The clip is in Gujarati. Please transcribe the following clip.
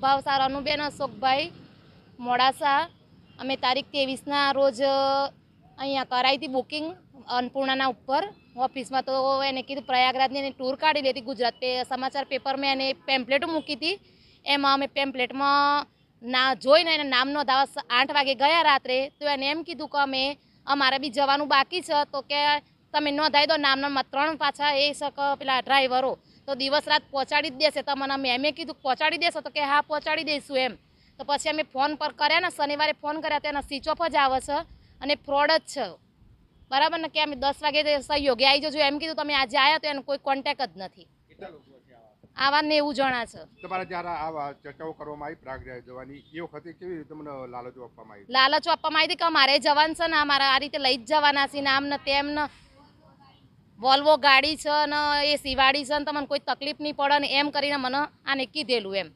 ભાવસાર અનુબેન અશોકભાઈ મોડાસા અમે તારીખ 23ના રોજ અહીંયા કરાવી હતી બુકિંગ અન્નપૂર્ણાના ઉપર ઓફિસમાં. તો એને કીધું પ્રયાગરાજની એને ટૂર કાઢી લેતી ગુજરાત સમાચાર પેપરમાં એને પેમ્પલેટ મૂકી હતી. એમાં અમે પેમ્પલેટમાં જોઈને એને નામ નોંધાવા 8 વાગે ગયા રાત્રે. તો એને એમ કીધું કે અમારે બી જવાનું બાકી છે, તો કે તમે નોંધાવી દો નામના 3 પાછા એ શક પેલા ડ્રાઈવરો તો દિવસ રાત પહોંચાડી જ દેશે તમને. અમે કીધું પહોંચાડી દેશો, તો કે હા પહોંચાડી દઈશું એમ. તો પછી અમે ફોન પર કર્યા ને, શનિવારે ફોન કર્યા તો એના સ્વિચ ઓફ જ આવે છે અને ફ્રોડ જ છે, બરાબર ને. કે અમે 10 વાગે સહયોગી આવી જજો એમ કીધું. તમે આજે આવ્યા તો એનો કોઈ કોન્ટેક જ નથી. આવા 90 જણા છે. તમારા જ્યારે આવા ચર્ચાઓ કરવામાં આવી પ્રયાગરાજ જવાની, એ વખતે કેવી રીતે તમને લાલચો આપવામાં આવી? લાલચો આપવામાં આવી હતી કે અમારે જવાનું છે ને, અમારે આ રીતે લઈ જ જવાના છે ને, આમ ને તેમ ને, વોલ્વો ગાડી છે ને, એ સીવાડી છે ને, તમને કોઈ તકલીફ નહીં પડે ને એમ કરીને મને આને કીધેલું એમ.